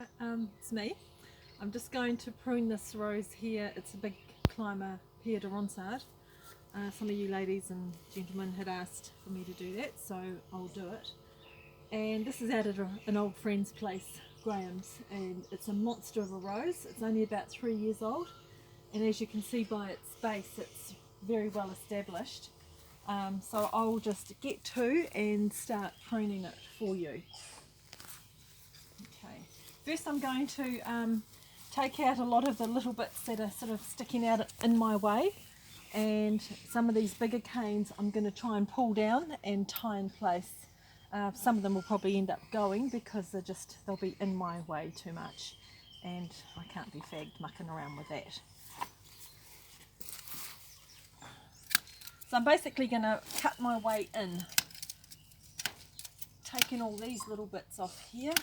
It's me. I'm just going to prune this rose here. It's a big climber, Pierre de Ronsard. Some of you ladies and gentlemen had asked for me to do that, so I'll do it. And this is out at an old friend's place, Graham's, and it's a monster of a rose. It's only about 3 years old, and as you can see by its base, it's very well established. So I'll just get to and start pruning it for you. Okay. First I'm going to take out a lot of the little bits that are sort of sticking out in my way, and some of these bigger canes I'm going to try and pull down and tie in place. Some of them will probably end up going because they'll be in my way too much, and I can't be fagged mucking around with that. So I'm basically going to cut my way in, taking all these little bits off here.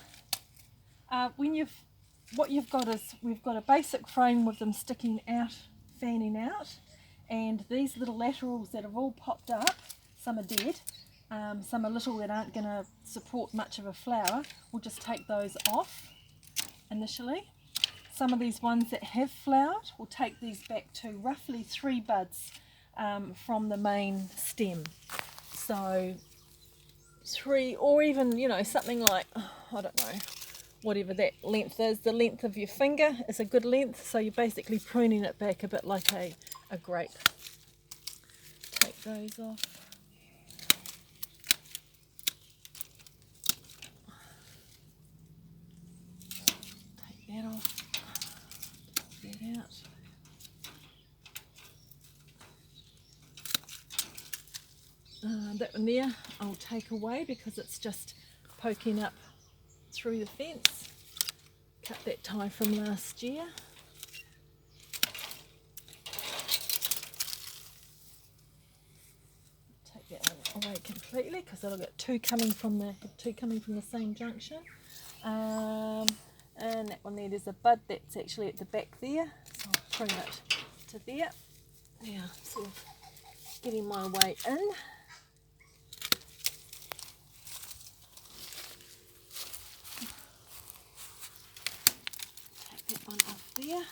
What you've got is we've got a basic frame with them sticking out, fanning out, and these little laterals that have all popped up, some are dead, some are little that aren't going to support much of a flower. We'll just take those off initially. Some of these ones that have flowered, we'll take these back to roughly 3 buds from the main stem. So 3, or even, something like, I don't know, whatever that length is. The length of your finger is a good length, so you're basically pruning it back a bit like a grape. Take those off. Take that off. Take that out. That one there I'll take away because it's just poking up through the fence. Cut that tie from last year. Take that one away completely because I've got two coming from the same junction. And that one there's a bud that's actually at the back there, so I'll prune it to there. Now sort of getting my way in. That one off there.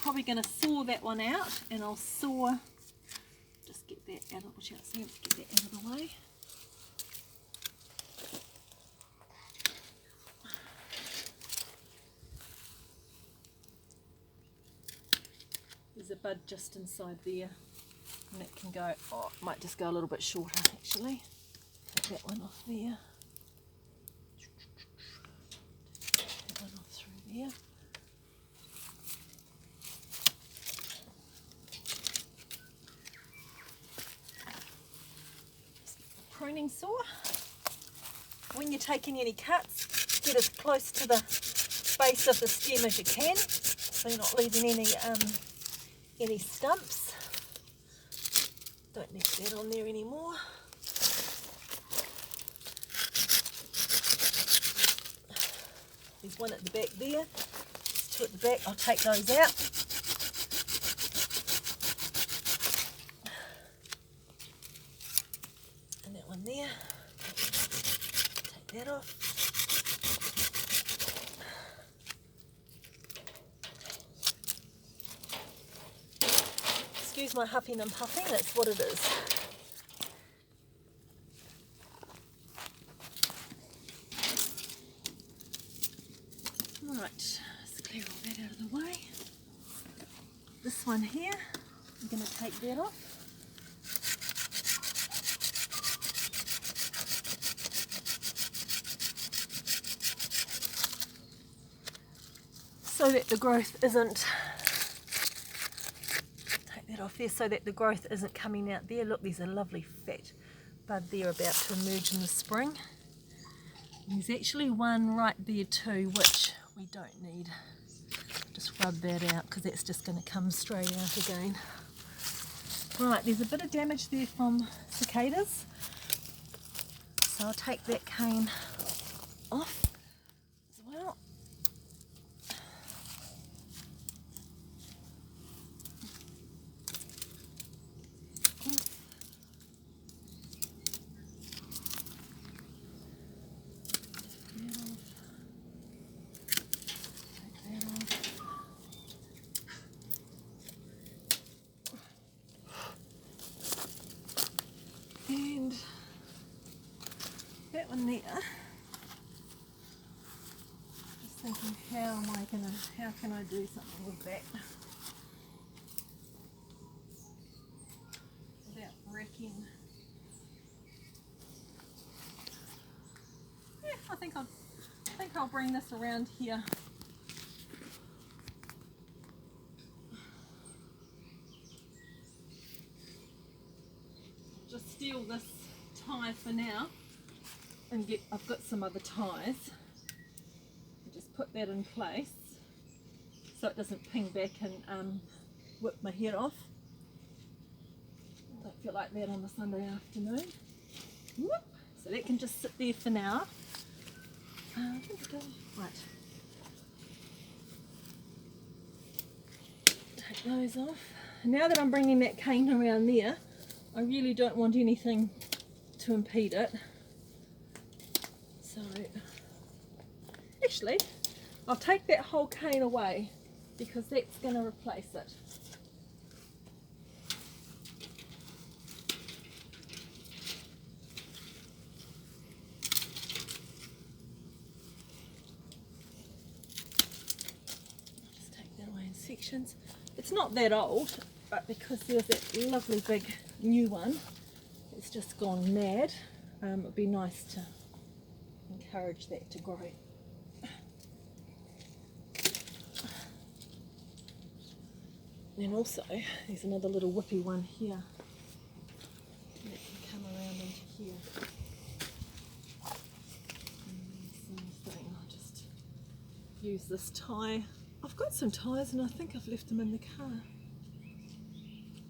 Probably going to saw that one out, and I'll just get that out of the way. There's a bud just inside there, and it can go, it might just go a little bit shorter actually. Take that one off there. Yeah. Pruning saw. When you're taking any cuts, get as close to the base of the stem as you can, so you're not leaving any stumps. Don't need that on there anymore. There's one at the back there, there's 2 at the back. I'll take those out. And that one there, take that off. Excuse my huffing and puffing, that's what it is. Right, let's clear all that out of the way. This one here, I'm going to take that off. So that the growth isn't, take that off there so that the growth isn't coming out there. Look, there's a lovely fat bud there about to emerge in the spring. There's actually one right there too, which we don't need. Just rub that out because that's just going to come straight out again. Right, there's a bit of damage there from cicadas, so I'll take that cane off as well. in there. Just thinking, how can I do something with that without wrecking? Yeah, I think I'll bring this around here. Just steal this tie for now, and I've got some other ties. Just put that in place so it doesn't ping back and whip my head off. I don't feel like that on a Sunday afternoon. Whoop. So that can just sit there for now. I think I do. Right. Take those off. Now that I'm bringing that cane around there, I really don't want anything to impede it. So, actually, I'll take that whole cane away because that's going to replace it. I'll just take that away in sections. It's not that old, but because there's that lovely big new one, it's just gone mad. It would be nice to encourage that to grow. And also, there's another little whippy one here that can come around into here. Same thing, I'll just use this tie. I've got some ties and I think I've left them in the car,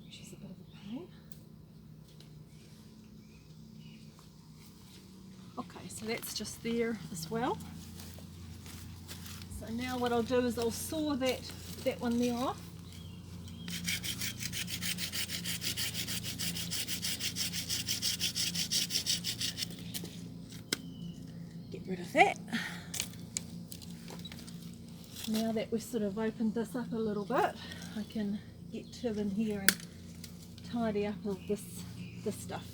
which is a bit of a pain. Okay, so that's just there as well. So now what I'll do is I'll saw that one there off. Get rid of that. Now that we've sort of opened this up a little bit, I can get to in here and tidy up all this stuff.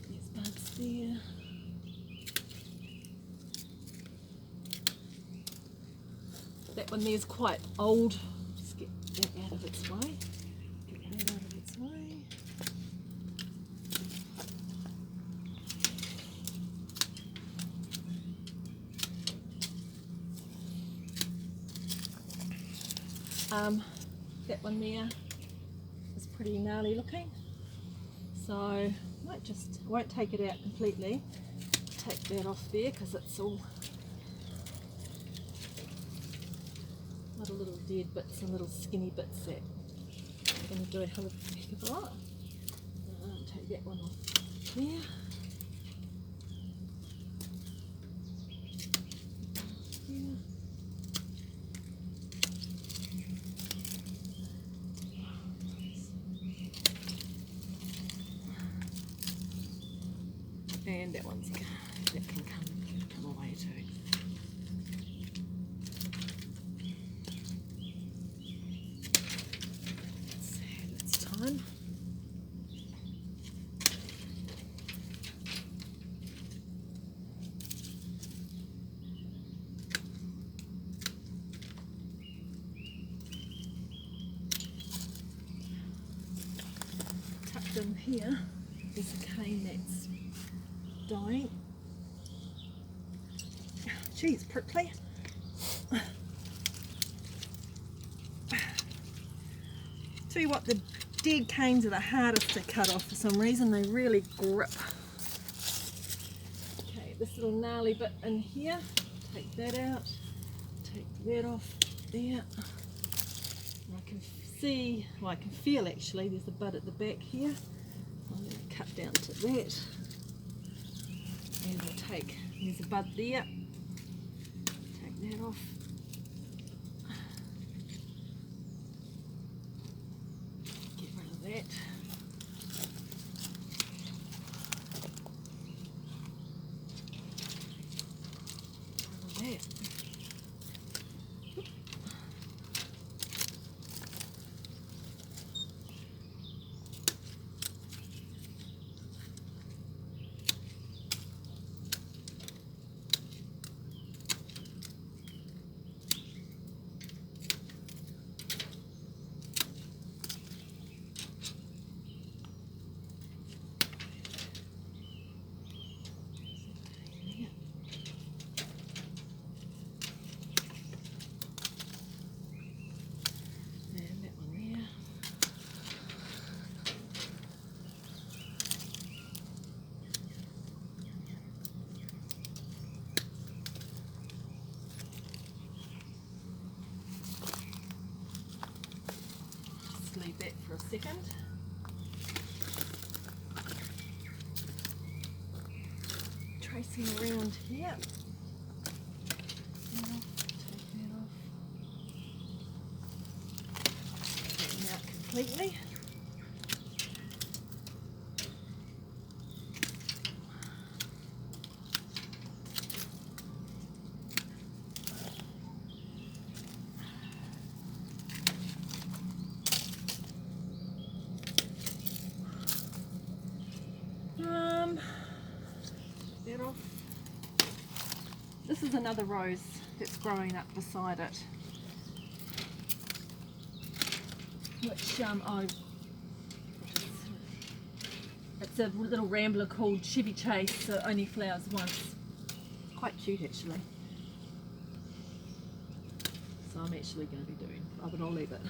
There's buds there. That one there's quite old. Just get that out of its way. Get that out of its way. That one there is pretty gnarly looking, so I won't take it out completely. Take that off there because it's all little dead bits and little skinny bits that are going to do a hell of a heck of a lot. Take that one off there. And that can come away too. It's time. Tucked in here is a cane that's dying. Gee, it's prickly. Tell you what, the dead canes are the hardest to cut off for some reason. They really grip. Okay, this little gnarly bit in here, take that out, take that off there. And I can see, well, I can feel actually, there's a bud at the back here. I'm going to cut down to that. And we'll there's a bud there, take that off. Get rid of that. Rid of that. second. Tracing around here. Take that off. Take that out completely. That off. This is another rose that's growing up beside it, which it's a little rambler called Chevy Chase that only flowers once. Quite cute actually. So I'm actually going to be doing, but I'll leave it.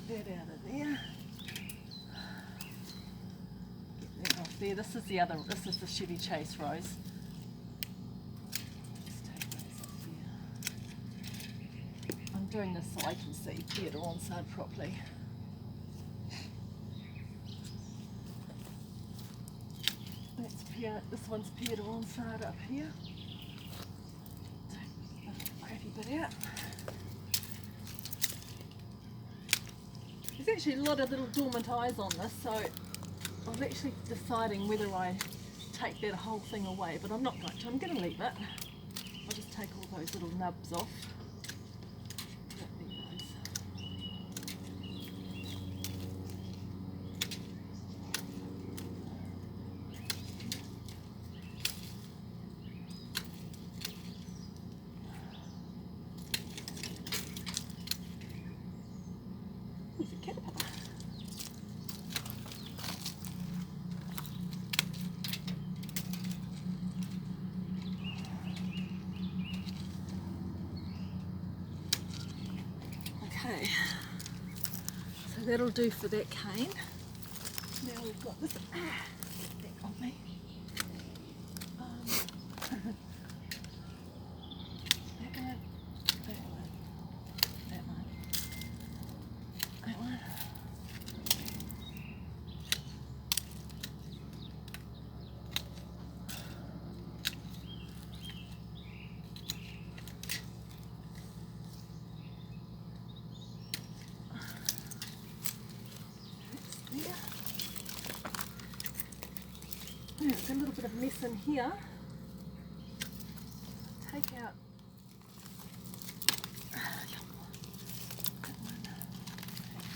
Get that out of there. Get that off there. This is the Chevy Chase rose. Let's take those off there. I'm doing this so I can see Pierre de Ronsard properly. That's Pierre, this one's Pierre de Ronsard up here. Take the crappy bit out. There's actually a lot of little dormant eyes on this, so I'm actually deciding whether I take that whole thing away, but I'm not going to. I'm going to leave it. I'll just take all those little nubs off. Don't need those. There's a caterpillar. Okay, so that'll do for that cane. Now we've got this. Get that on me. That one, that one, that one, that one. There's a little bit of mess in here. Take out that one, take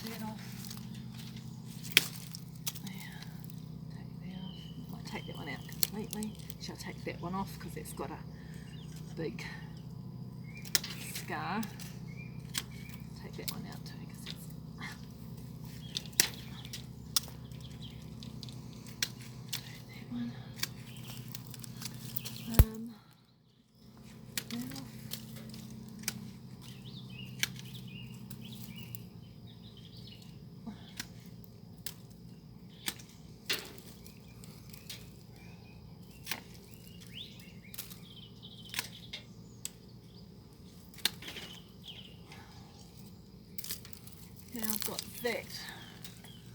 that off. There, take that off. I might take that one out completely. Shall I take that one off because it's got a big scar. Take that one out too because it's one. That off. Now I've got that.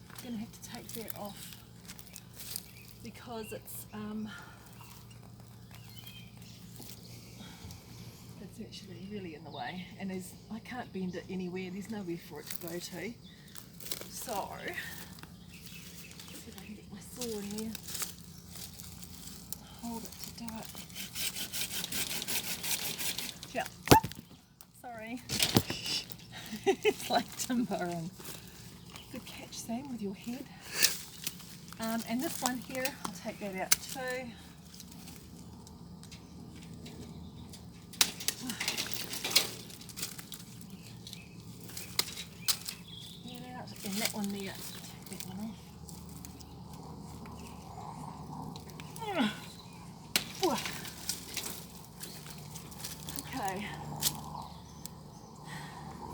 I'm going to have to take that off because it's actually really in the way, and I can't bend it anywhere. There's nowhere for it to go to. So let's see if I can get my saw in there. Hold it to do it. Yeah. Sorry. It's like timbering. Good catch, Sam, with your head. And this one here, I'll take that out too. That out, and that one there. Take that one off. Okay.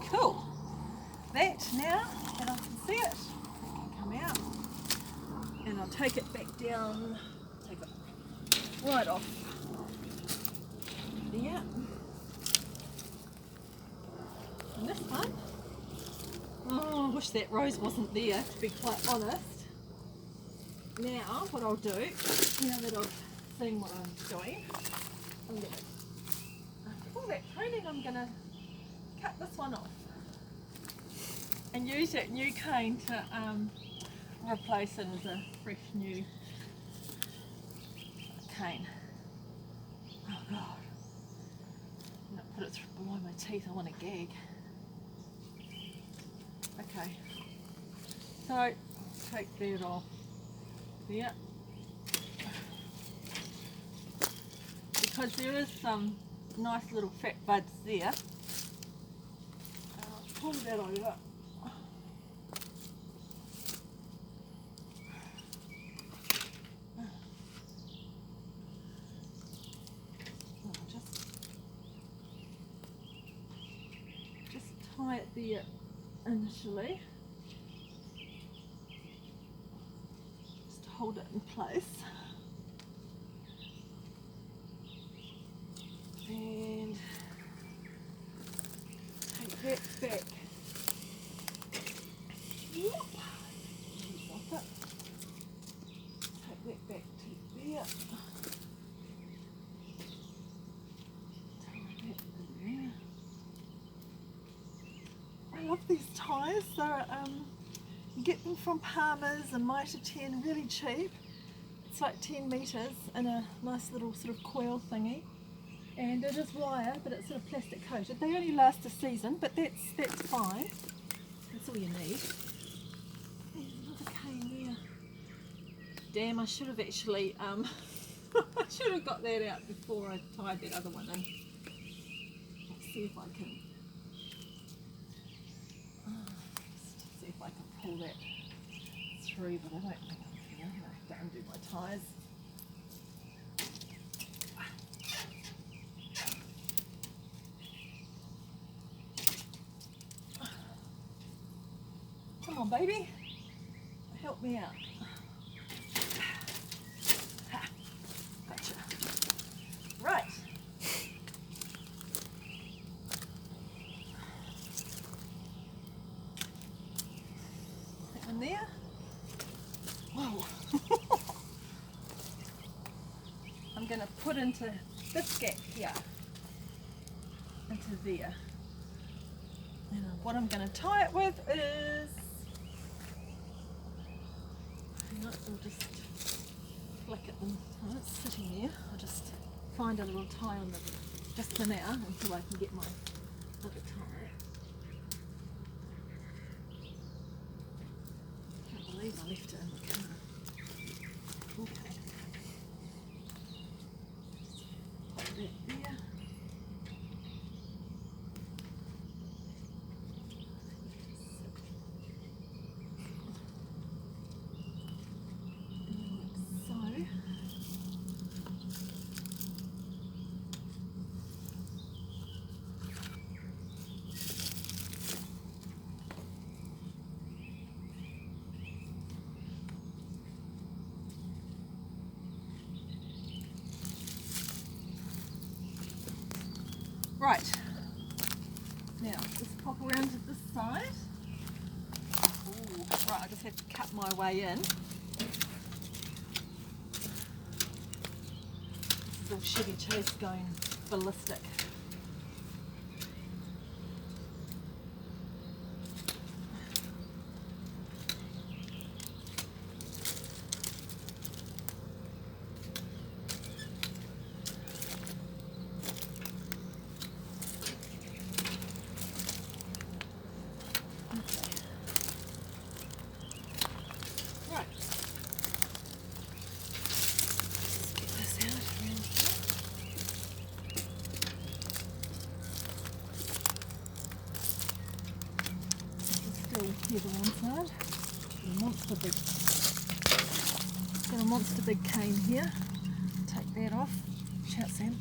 Cool. That now, and I can see it, can come out, and I'll take it back down, take it right off there. And this one, oh, I wish that rose wasn't there, to be quite honest. Now, what I'll do, now that I've seen what I'm doing, I'm going to pull that pruning, I'm going to cut this one off and use that new cane to replace it as a fresh new cane. Oh God, I'm going to put it below my teeth, I want to gag. Okay, so take that off there, because there is some nice little fat buds there. I'll pull that over. Just tie it there initially. Just hold it in place. And take that back. Whoop. Take that back to there. Tie that in there. I love these ties. They're, you get them from Palmer's and Mitre 10 really cheap. It's like 10 metres in a nice little sort of coil thingy. And it is wire, but it's sort of plastic coated. They only last a season, but that's fine. That's all you need. There's another cane there. Damn, I should have actually, I should have got that out before I tied that other one in. Let's see if I can, see if I can pull that through, but I don't think I can. I'm going to have to undo my ties. Come on, baby, help me out. Ha. Gotcha. Right. That one there. Whoa. I'm going to put into this gap here, into there. And what I'm going to tie it with is, I'll just flick it and oh, it's sitting there. I'll just find a little tie on the, just for now, until I can get my other tie. Can't believe I left it in the car. Okay. Just put that there. Right, now let's pop around to this side. Ooh, right, I just have to cut my way in. This is all Chevy Chase going ballistic. Pierre de Ronsard. Got a monster big cane here. Take that off. Shout, Sam.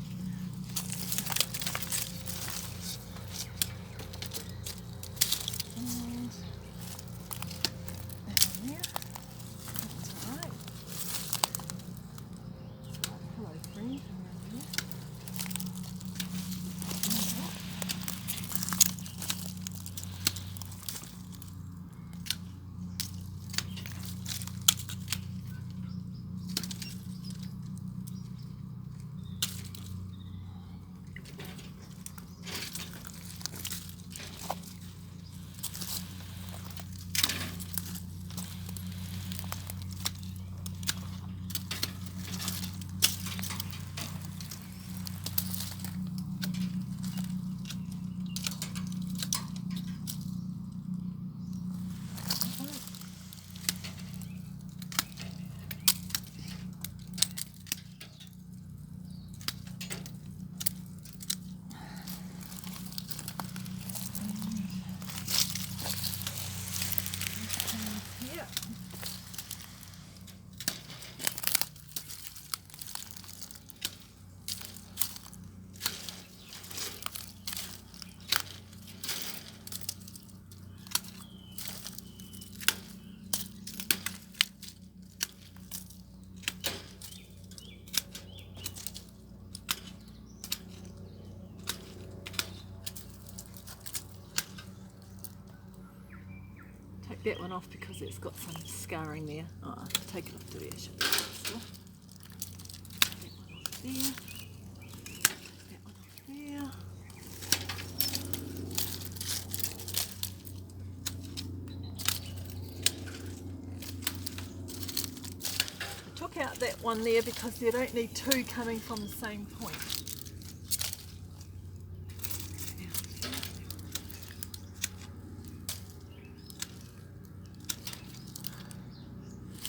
And that one there. That's alright. Hello, friend. Around there. take that one off because it's got some scarring there. Oh, I'll take it off to there. That one off there. That one off there. I took out that one there because you don't need two coming from the same point.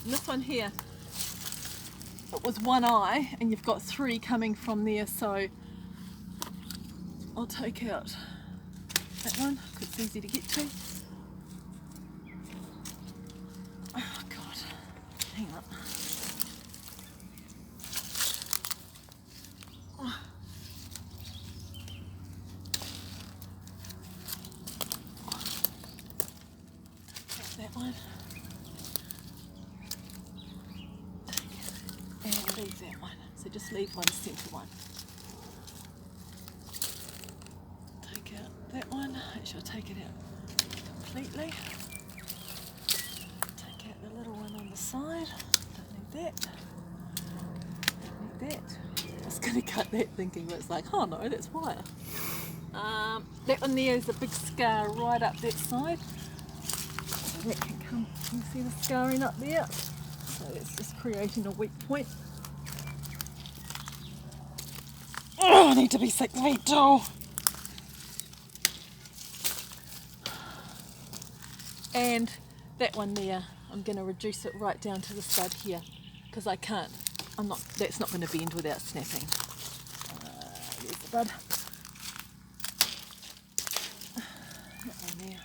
And this one here, it was one eye and you've got three coming from there, so I'll take out that one because it's easy to get to. Oh God, hang on. Take out that one. And leave that one. So just leave one centre one. Take out that one. Actually, I'll take it out completely. Take out the little one on the side. Don't need that. Don't need that. I was going to cut that thinking, but it's like, oh no, that's wire. That one there is a big scar right up that side. So that can come. You can see the scarring up there. So it's just creating a weak point. Oh, I need to be 6 feet tall. And that one there, I'm going to reduce it right down to the stud here because I can't. That's not going to bend without snapping. There's the bud. That one there.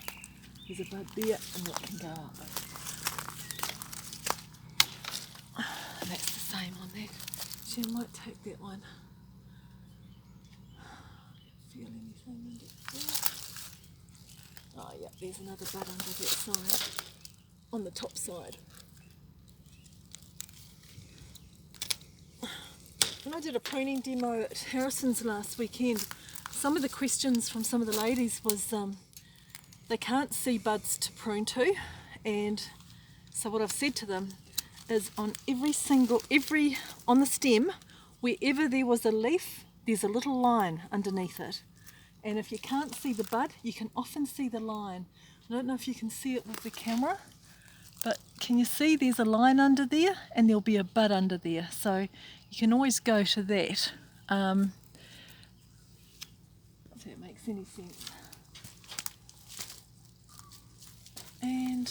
There's a bud there, and that can go up. And that's the same on that. So I might take that one. Feel anything in it there? Oh yeah, there's another bud under that side, on the top side. When I did a pruning demo at Harrison's last weekend, some of the questions from some of the ladies was they can't see buds to prune to, and so what I've said to them is on on the stem, wherever there was a leaf, there's a little line underneath it. And if you can't see the bud, you can often see the line. I don't know if you can see it with the camera, but can you see there's a line under there and there'll be a bud under there. So you can always go to that. If that makes any sense. And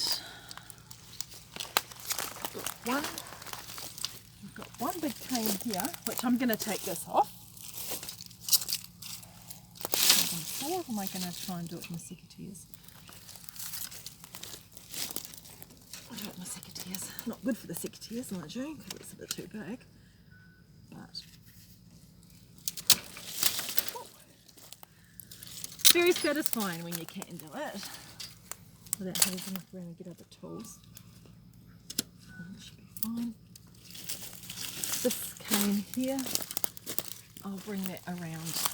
we've got one big cane here, which I'm going to take this off. Or am I going to try and do it in the secateurs? I'll do it in the secateurs. Not good for the secateurs, am I doing? Because it's a bit too big. But very satisfying when you can do it without having to look around and get other tools. That should be fine. This cane here, I'll bring that around.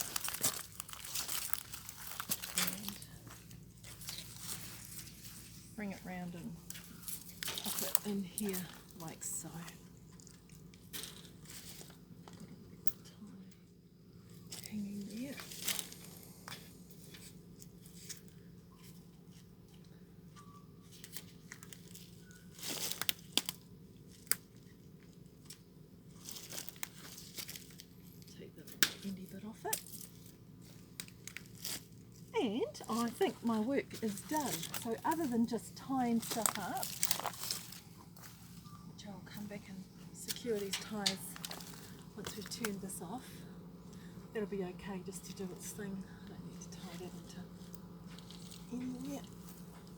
Bring it round and pop it in here like so. Hanging there. Take the endy bit off it. And I think my work is done. So other than just tying stuff up, which I'll come back and secure these ties once we've turned this off, that'll be okay just to do its thing. I don't need to tie that into anywhere.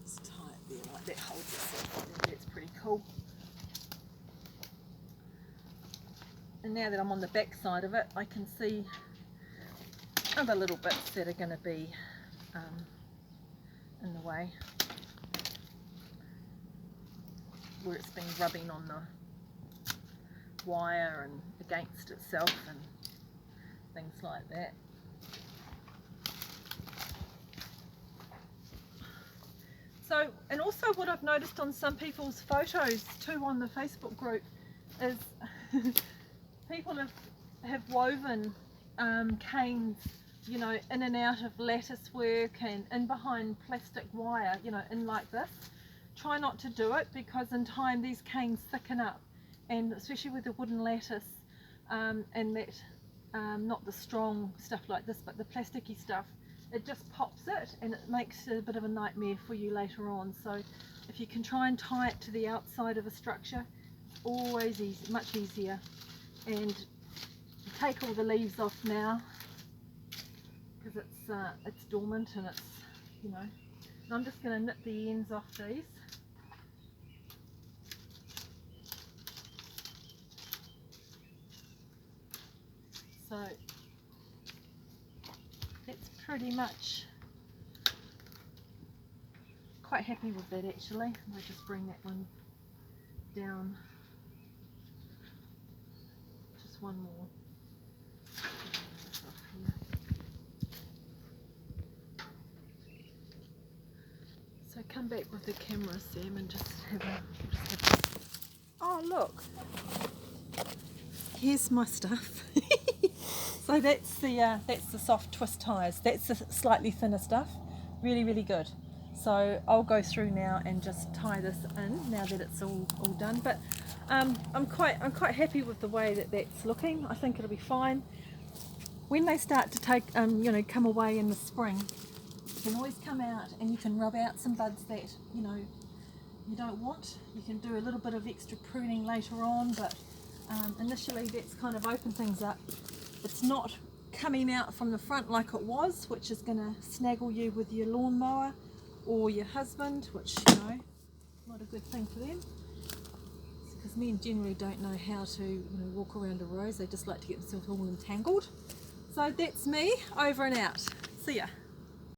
Just tie it there like that, holds itself. That's pretty cool. And now that I'm on the back side of it, I can see other little bits that are going to be in the way, where it's been rubbing on the wire and against itself and things like that. So, and also what I've noticed on some people's photos too on the Facebook group is people have woven canes, you know, in and out of lattice work and in behind plastic wire, you know, in like this. Try not to do it, because in time these canes thicken up, and especially with the wooden lattice and that, not the strong stuff like this, but the plasticky stuff, it just pops it and it makes it a bit of a nightmare for you later on. So if you can try and tie it to the outside of a structure, it's always easy, much easier. And take all the leaves off now, because it's dormant and it's, you know, and I'm just going to nip the ends off these. So that's pretty much, quite happy with that actually. I'll just bring that one down, just one more. So come back with the camera, Sam, and just have a, oh look, here's my stuff. So that's the soft twist ties. That's the slightly thinner stuff. Really good. So I'll go through now and just tie this in now that it's all done. But I'm quite happy with the way that that's looking. I think it'll be fine. When they start to take you know, come away in the spring, you can always come out and you can rub out some buds that, you know, you don't want. You can do a little bit of extra pruning later on, but initially that's kind of open things up. It's not coming out from the front like it was, which is going to snaggle you with your lawnmower or your husband, which, you know, not a good thing for them, because men generally don't know how to, you know, walk around a rose. They just like to get themselves all entangled. So that's me, over and out. See ya.